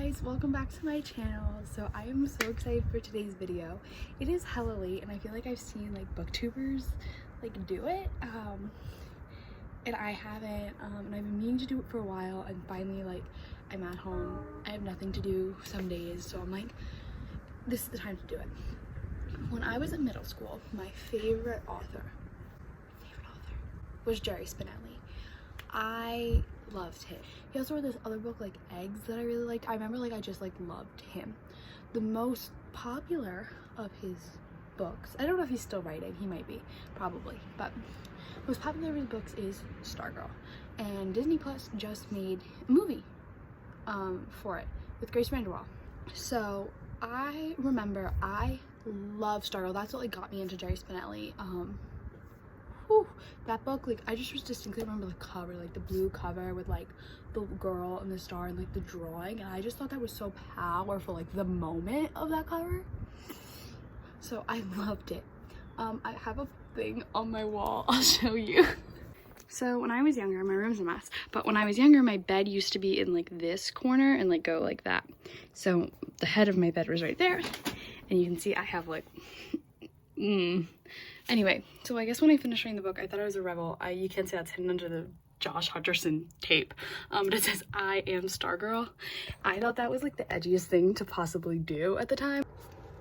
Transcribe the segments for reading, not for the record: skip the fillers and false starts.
guys, welcome back to my channel. So I am so excited for today's video. It is hella late and I feel like I've seen like booktubers like do it and I haven't, and I've been meaning to do it for a while, and finally like I'm at home, I have nothing to do some days, so I'm like, this is the time to do it. When I was in middle school, my favorite author was Jerry Spinelli. I loved him. He also wrote this other book like Eggs that I really liked. I remember like I just like loved him. The most popular of his books, I don't know if he's still writing, he might be, probably, but most popular of his books is Stargirl, and Disney Plus just made a movie for it with Grace Vanderwaal. So I remember I love Stargirl. That's what like got me into Jerry Spinelli. That book, like I just distinctly remember the cover, like the blue cover with like the girl and the star and like the drawing, and I just thought that was so powerful, like the moment of that cover. So I loved it. I have a thing on my wall, I'll show you. So when I was younger, my room's a mess, but when I was younger, my bed used to be in like this corner and like go like that. So the head of my bed was right there, and you can see I have like Anyway, so I guess when I finished reading the book, I thought I was a rebel. You can't see that's hidden under the Josh Hutcherson tape, but it says I am Stargirl. I thought that was like the edgiest thing to possibly do at the time.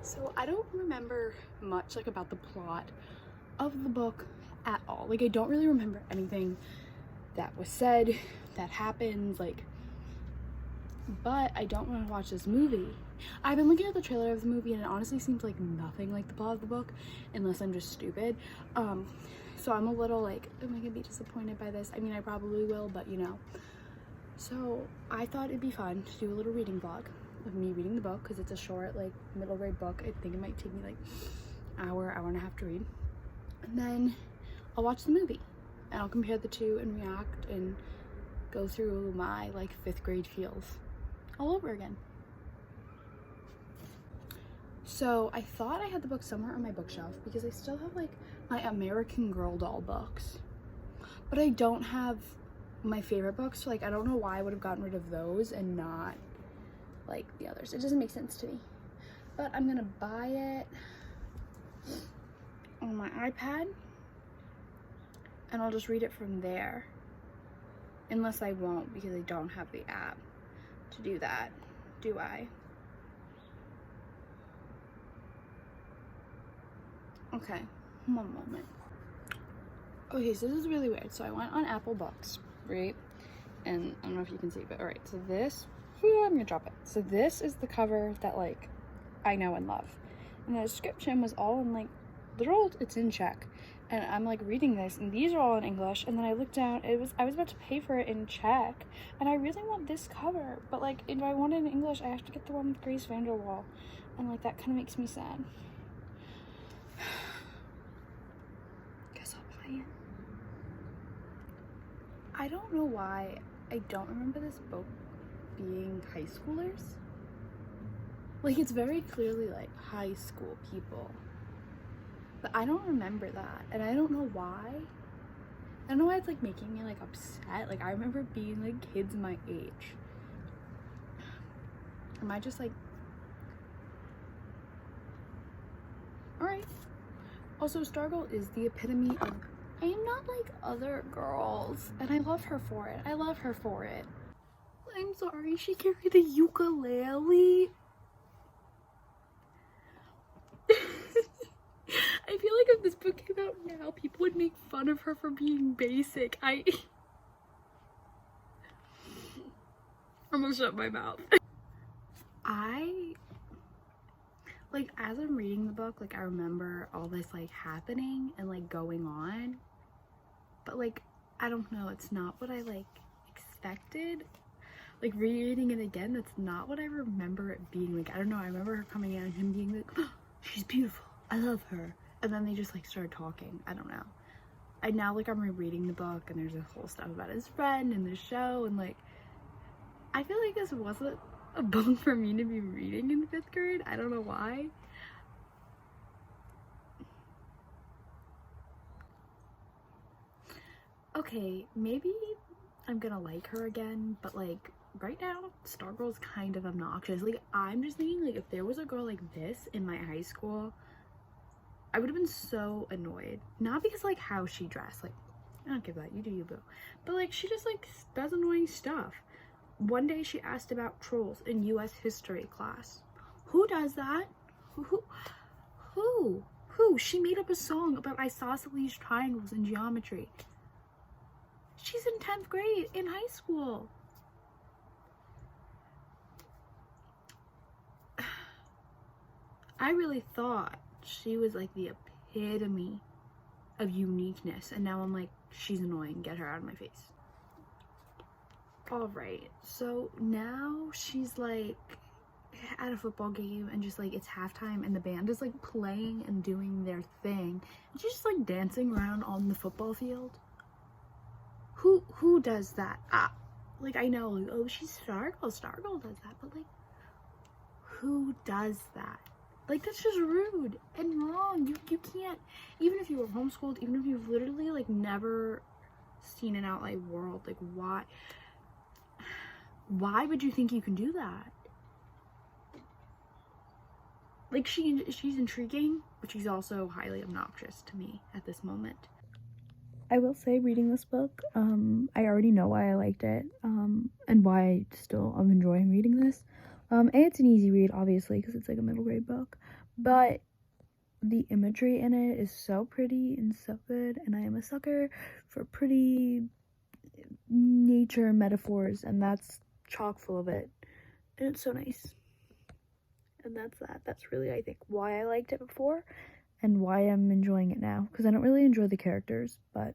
So I don't remember much like about the plot of the book at all. Like I don't really remember anything that was said, that happened, like, but I don't want to watch this movie. I've been looking at the trailer of the movie and it honestly seems like nothing like the plot of the book, unless I'm just stupid. So I'm a little like, am I gonna be disappointed by this? I mean, I probably will, but you know. So I thought it'd be fun to do a little reading vlog of me reading the book, because it's a short like middle grade book. I think it might take me like hour and a half to read, and then I'll watch the movie and I'll compare the two and react and go through my like 5th grade feels all over again. So I thought I had the book somewhere on my bookshelf because I still have like my American Girl doll books, but I don't have my favorite books. So like I don't know why I would have gotten rid of those and not like the others. It doesn't make sense to me, but I'm gonna buy it on my iPad and I'll just read it from there, unless I won't because I don't have the app to do that, do I? Okay, one moment. Okay, so this is really weird. So I went on Apple Books, right? And I don't know if you can see, but all right, so this, I'm gonna drop it. So this is the cover that like I know and love. And the description was all in like literal, it's in Czech. And I'm like reading this and these are all in English. And then I looked down, I was about to pay for it in Czech. And I really want this cover, but like if I want it in English, I have to get the one with Grace Vanderwaal. And like that kind of makes me sad. Guess I'll buy it. I don't know why I don't remember this book being high schoolers. Like it's very clearly like high school people, but I don't remember that, and I don't know why. I don't know why it's like making me like upset. Like I remember being like kids my age. Am I just like, all right. Also, Stargirl is the epitome of I am not like other girls, and I love her for it. I love her for it. I'm sorry, she carried the ukulele. I feel like if this book came out now, people would make fun of her for being basic. I'm gonna shut my mouth. Like as I'm reading the book, like I remember all this like happening and like going on, but like I don't know, it's not what I like expected. Like reading it again, that's not what I remember it being. Like I don't know, I remember her coming in and him being like, oh, she's beautiful, I love her, and then they just like started talking. I don't know. I now like I'm rereading the book and there's a whole stuff about his friend and the show, and like I feel like this wasn't a book for me to be reading in 5th grade. I don't know why. Okay, maybe I'm gonna like her again, but like right now, Stargirl's kind of obnoxious. Like, I'm just thinking, like, if there was a girl like this in my high school, I would have been so annoyed. Not because, like, how she dressed. Like, I don't give that. You do you, boo. But, like, she just, like, does annoying stuff. One day she asked about trolls in U.S. history class. Who does that? Who? Who? She made up a song about isosceles triangles in geometry. She's in 10th grade in high school. I really thought she was like the epitome of uniqueness, and now I'm like, she's annoying, get her out of my face. Alright, so now she's like at a football game and just like it's halftime and the band is like playing and doing their thing, and she's just like dancing around on the football field. Who does that? Like, I know, like, oh, she's Stargirl does that, but like, who does that? Like, that's just rude and wrong. You can't, even if you were homeschooled, even if you've literally like never seen an outside world, like, why would you think you can do that? Like, she's intriguing, but she's also highly obnoxious to me at this moment. I will say, reading this book, I already know why I liked it, and why I still am enjoying reading this. It's an easy read, obviously, because it's like a middle grade book, but the imagery in it is so pretty and so good, and I am a sucker for pretty nature metaphors, and that's chock full of it, and it's so nice. And that's really, I think, why I liked it before and why I'm enjoying it now, because I don't really enjoy the characters. But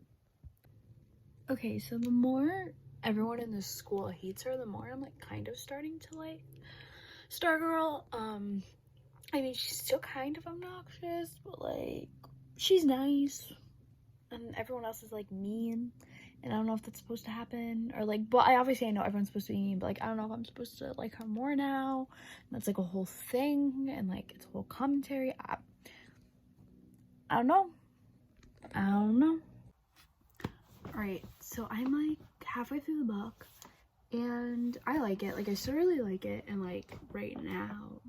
okay, so the more everyone in this school hates her, the more I'm like kind of starting to like Stargirl. I mean, she's still kind of obnoxious, but like, she's nice, and everyone else is like mean, and I don't know if that's supposed to happen, or like, but I know everyone's supposed to be mean, but like, I don't know if I'm supposed to like her more now. That's like a whole thing, and like, it's a whole commentary. I don't know. Alright, so I'm like halfway through the book, and I like it. Like, I still really like it, and like, right now,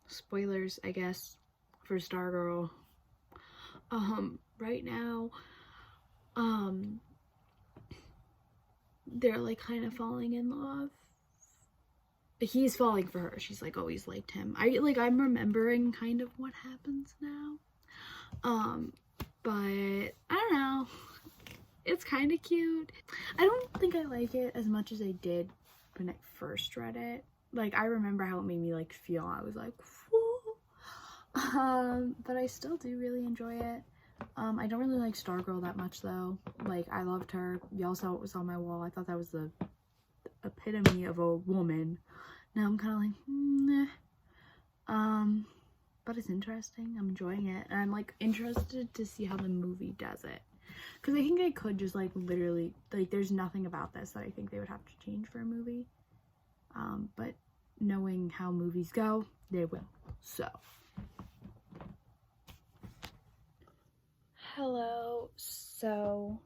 spoilers, I guess, for Stargirl. Right now, they're like kind of falling in love. He's falling for her. She's like always liked him. I'm remembering kind of what happens now. But I don't know. It's kind of cute. I don't think I like it as much as I did when I first read it. Like, I remember how it made me like feel. I was like, whoa. But I still do really enjoy it. I don't really like Stargirl that much though. Like, I loved her. Y'all saw what was on my wall. I thought that was the epitome of a woman. Now I'm kind of like, meh. But it's interesting. I'm enjoying it, and I'm like interested to see how the movie does it, because I think I could just like literally, like, there's nothing about this that I think they would have to change for a movie. But knowing how movies go, they will. So hello. So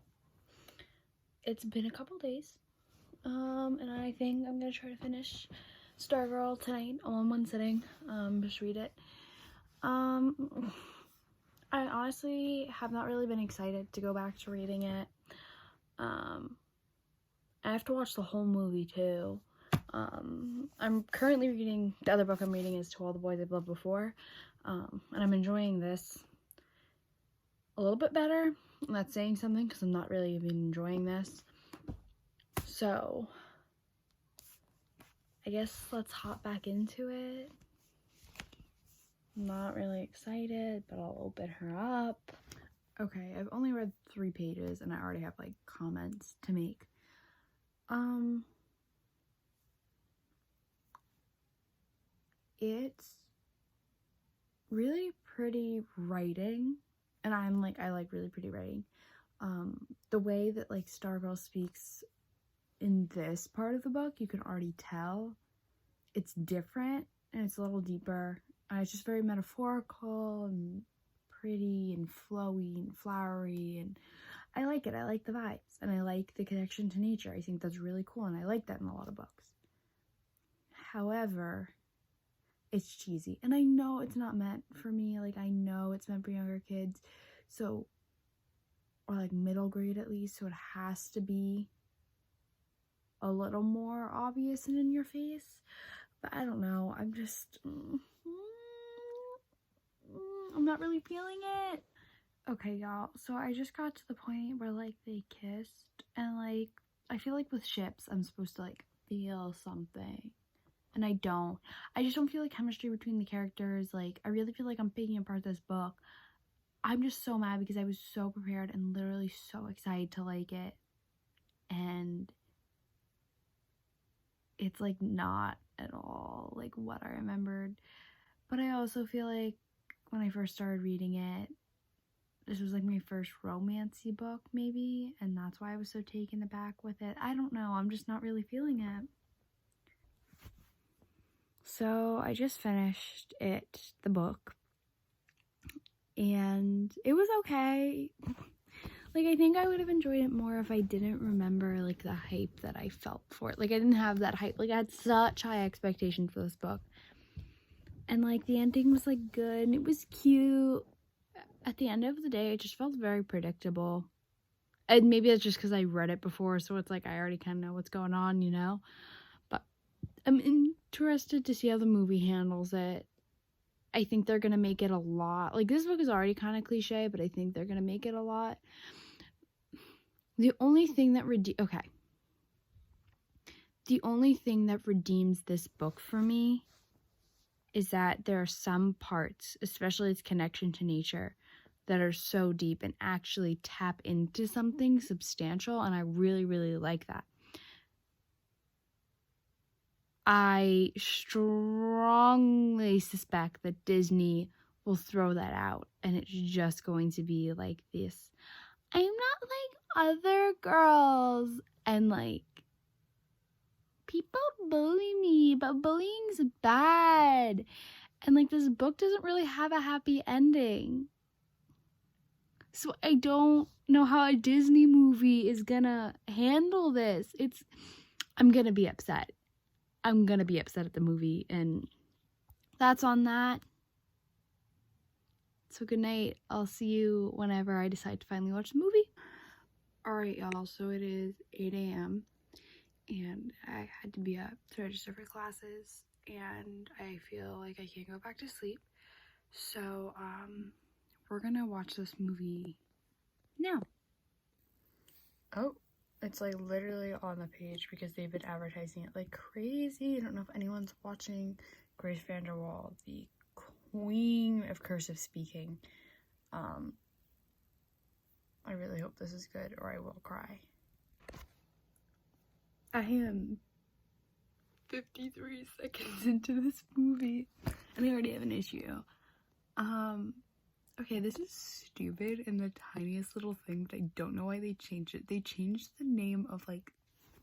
it's been a couple days, and I think I'm gonna try to finish Stargirl tonight all in one sitting. Just read it. I honestly have not really been excited to go back to reading it. I have to watch the whole movie too. I'm currently reading, the other book I'm reading is To All the Boys I've Loved Before, and I'm enjoying this a little bit better. And that's saying something, because I'm not really even enjoying this. So I guess let's hop back into it. I'm not really excited, but I'll open her up. Okay, I've only read 3 pages and I already have like comments to make. It's really pretty writing, and I like really pretty writing. The way that like Stargirl speaks in this part of the book, you can already tell it's different and it's a little deeper. It's just very metaphorical and pretty and flowy and flowery, and I like it. I like the vibes, and I like the connection to nature. I think that's really cool, and I like that in a lot of books. However, it's cheesy, and I know it's not meant for me. Like, I know it's meant for younger kids, so, or like middle grade at least, so it has to be a little more obvious and in your face. But I don't know, I'm just I'm not really feeling it. Okay, y'all, so I just got to the point where, like, they kissed, and, like, I feel like with ships, I'm supposed to, like, feel something, and I don't. I just don't feel like chemistry between the characters. Like, I really feel like I'm picking apart this book. I'm just so mad because I was so prepared and literally so excited to like it, and it's, like, not at all, like, what I remembered. But I also feel like when I first started reading it, this was, like, my first romancy book, maybe, and that's why I was so taken aback with it. I don't know, I'm just not really feeling it. So I just finished the book, and it was okay. Like, I think I would have enjoyed it more if I didn't remember, like, the hype that I felt for it. Like, I didn't have that hype. Like, I had such high expectations for this book. And, like, the ending was, like, good, and it was cute. At the end of the day, it just felt very predictable. And maybe it's just because I read it before, so it's like I already kind of know what's going on, you know? But I'm interested to see how the movie handles it. I think they're going to make it a lot. Like, this book is already kind of cliche, but I think they're going to make it a lot. The only thing that The only thing that redeems this book for me is that there are some parts, especially its connection to nature, that are so deep and actually tap into something substantial, and I really, really like that. I strongly suspect that Disney will throw that out, and it's just going to be like this, I'm not like other girls, and, like, people bully me, but bullying's bad, and, like, this book doesn't really have a happy ending. So I don't know how a Disney movie is gonna handle this. I'm gonna be upset. I'm gonna be upset at the movie, and that's on that. So good night. I'll see you whenever I decide to finally watch the movie. Alright, y'all, so it is 8 a.m. and I had to be up to register for classes, and I feel like I can't go back to sleep. So, we're gonna watch this movie now. Oh, it's, like, literally on the page because they've been advertising it like crazy. I don't know if anyone's watching. Grace Vanderwaal, the queen of cursive speaking. I really hope this is good or I will cry. I am 53 seconds into this movie and I already have an issue. Okay, this is stupid and the tiniest little thing, but I don't know why they changed it. They changed the name of, like,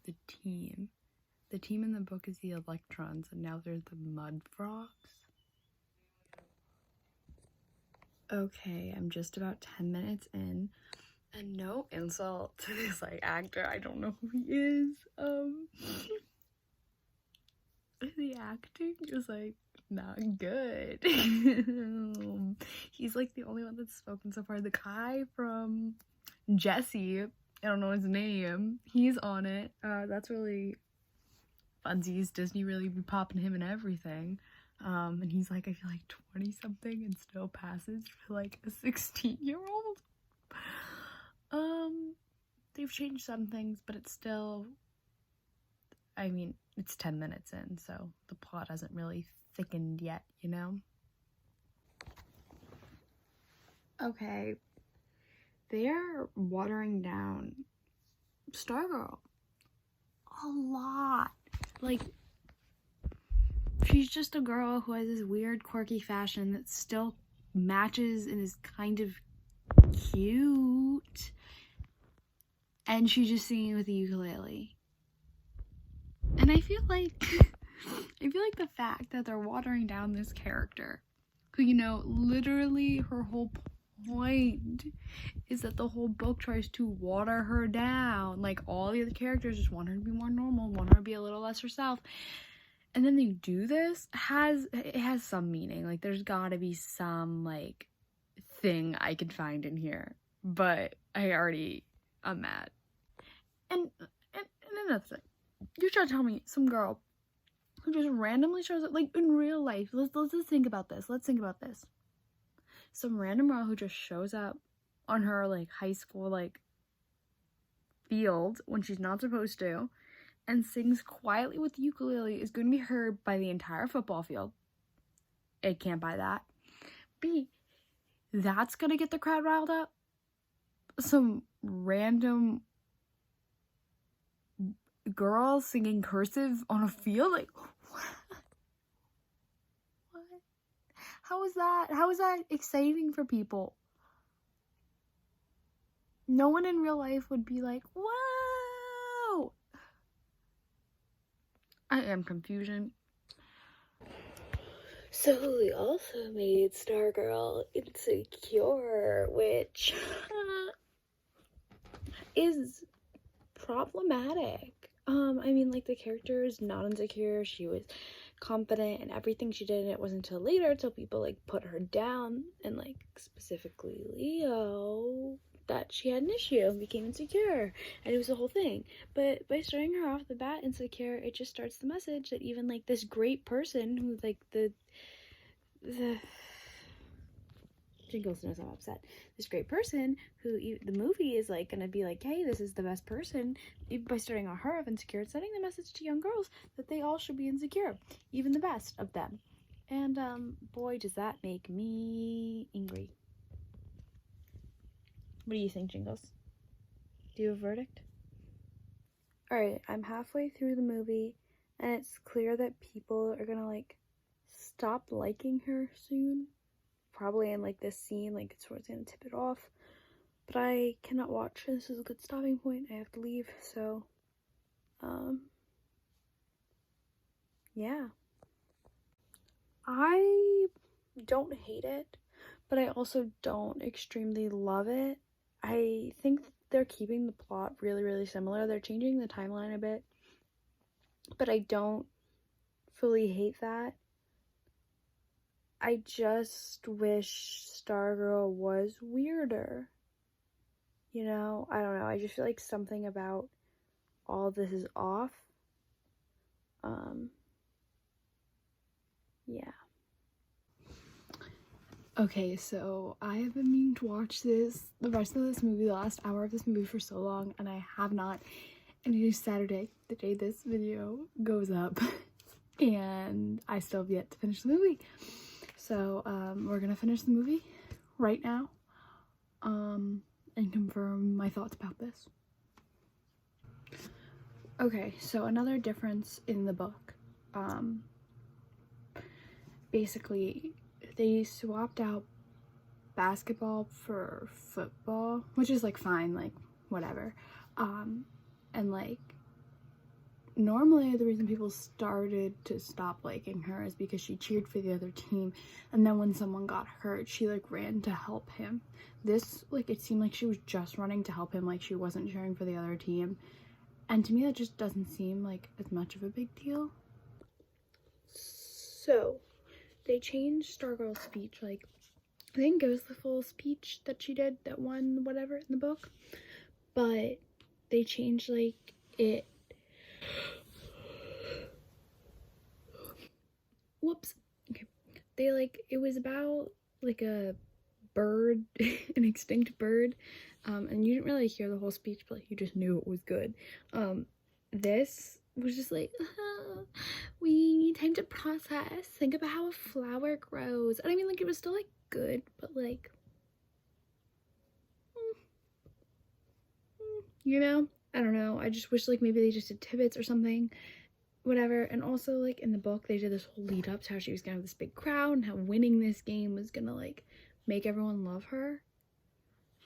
the team. The team in the book is the Electrons, and now they're the Mud Frogs. Okay, I'm just about 10 minutes in, and no insult to this, like, actor. I don't know who he is. The acting is, like, not good. He's, like, the only one that's spoken so far. The guy from Jesse, I don't know his name, he's on it. That's really funsies. Disney really be popping him and everything. And he's, like, I feel like 20 something and still passes for, like, a 16-year-old. They've changed some things, but it's still, I mean, it's 10 minutes in, so the plot hasn't really thickened yet, you know? Okay. They're watering down Stargirl a lot. Like, she's just a girl who has this weird, quirky fashion that still matches and is kind of cute. And she's just singing with a ukulele. And I feel like the fact that they're watering down this character, who, you know, literally her whole point is that the whole book tries to water her down. Like, all the other characters just want her to be more normal, want her to be a little less herself. And then they do this. It has some meaning. Like, there's gotta be some, like, thing I can find in here. But I'm mad. And another thing. You're trying to tell me some girl who just randomly shows up, like, in real life. Let's just think about this. Let's think about this. Some random girl who just shows up on her, like, high school, like, field when she's not supposed to and sings quietly with the ukulele is going to be heard by the entire football field. A, can't buy that. B, that's going to get the crowd riled up. Some random girl singing cursive on a field? Like, what? How is that exciting for people? No one in real life would be like, wow. I am confusion. So we also made Stargirl insecure, which is problematic. I mean, like, the character is not insecure. She was confident in everything she did, and it wasn't until later till people, like, put her down, and, like, specifically Leo, that she had an issue and became insecure, and it was the whole thing. But by starting her off the bat insecure, it just starts the message that even, like, this great person who, like, the Jingles knows I'm upset. This great person who the movie is, like, gonna be like, hey, this is the best person. By starting on her of insecure, it's sending the message to young girls that they all should be insecure, even the best of them. And boy, does that make me angry. What do you think, Jingles? Do you have a verdict? Alright, I'm halfway through the movie, and it's clear that people are gonna, like, stop liking her soon. Probably in, like, this scene, like, it's where it's gonna tip it off. But I cannot watch. This is a good stopping point. I have to leave, so, yeah. I don't hate it, but I also don't extremely love it. I think they're keeping the plot really, really similar. They're changing the timeline a bit, but I don't fully hate that. I just wish Stargirl was weirder. You know, I don't know. I just feel like something about all this is off. Yeah. Okay, so I have been meaning to watch the rest of this movie, the last hour of this movie for so long, and I have not. And it is Saturday, the day this video goes up, and I still have yet to finish the movie. So, we're gonna finish the movie right now, and confirm my thoughts about this. Okay, so another difference in the book. Basically, they swapped out basketball for football, which is, like, fine, like, whatever. And, like, normally the reason people started to stop liking her is because she cheered for the other team, and then when someone got hurt, she, like, ran to help him. This, like, it seemed like she was just running to help him, like, she wasn't cheering for the other team. And to me, that just doesn't seem like as much of a big deal. So, they changed Stargirl's speech, like, I think it was the full speech that she did that won whatever in the book, but they changed, like, it. Whoops. Okay. They, like, it was about, like, a bird, an extinct bird, and you didn't really hear the whole speech, but, like, you just knew it was good. This was just like, we need time to process, think about how a flower grows. And I mean, like, it was still, like, good, but, like, you know, I don't know. I just wish, like, maybe they just did tidbits or something, whatever. And also, like, in the book, they did this whole lead up to how she was gonna have this big crowd and how winning this game was gonna, like, make everyone love her.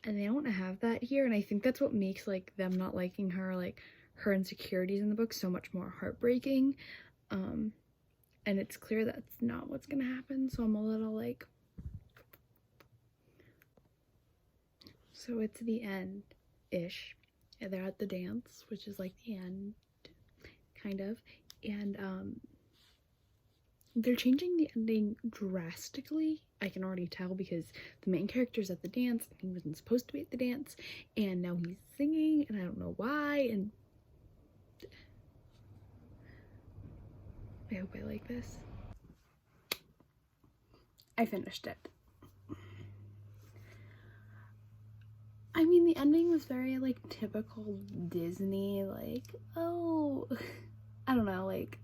And they don't have that here, and I think that's what makes, like, them not liking her, like, her insecurities in the book so much more heartbreaking. And it's clear that's not what's gonna happen, so I'm a little, like, So it's the end-ish. And they're at the dance, which is like the end, kind of. And they're changing the ending drastically. I can already tell because the main character's at the dance and he wasn't supposed to be at the dance, and now he's singing and I don't know why, and I hope I like this. I finished it. I mean, the ending was very like typical Disney, like, oh, I don't know, like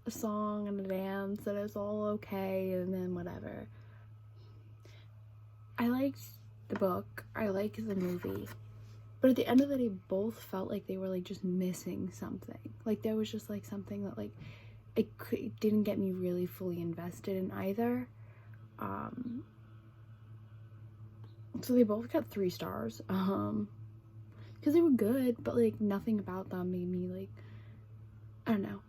a song and a dance that is all okay and then whatever. I liked the book, I like the movie, but at the end of the day both felt like they were like just missing something. Like there was just like something that like it didn't get me really fully invested in either. So they both got 3 stars, because they were good, but like nothing about them made me like, I don't know,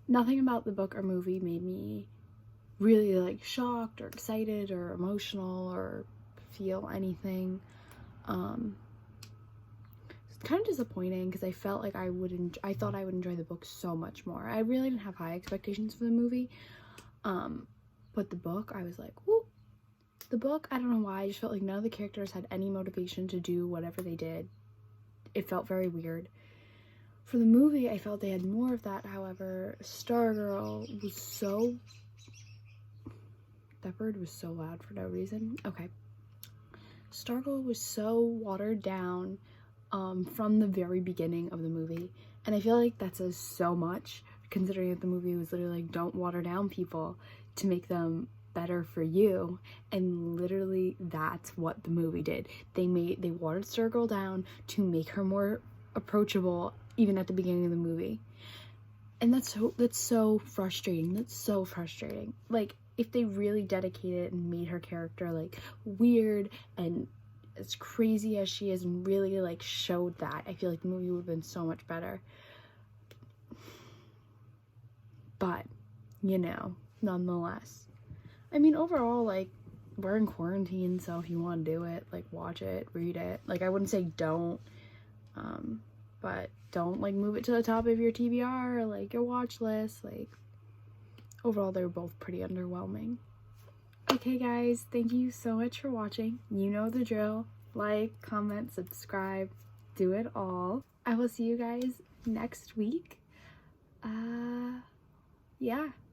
nothing about the book or movie made me really like shocked or excited or emotional or feel anything. It's kind of disappointing because I felt like I thought I would enjoy the book so much more. I really didn't have high expectations for the movie, but the book, I was like, whoop. The book, I don't know why, I just felt like none of the characters had any motivation to do whatever they did. It felt very weird. For the movie, I felt they had more of that. However, Stargirl was so... That bird was so loud for no reason. Okay. Stargirl was so watered down from the very beginning of the movie. And I feel like that says so much, considering that the movie was literally like, don't water down people to make them better for you. And literally that's what the movie did. They watered Stargirl down to make her more approachable even at the beginning of the movie. And that's so frustrating. Like, if they really dedicated and made her character like weird and as crazy as she is and really like showed that, I feel like the movie would have been so much better. But, you know, nonetheless, I mean, overall, like, we're in quarantine, so if you want to do it, like, watch it, read it. Like, I wouldn't say don't, but don't like move it to the top of your TBR or like your watch list. Like, overall, they were both pretty underwhelming. Okay guys, thank you so much for watching. You know the drill. Like, comment, subscribe, do it all. I will see you guys next week. Yeah.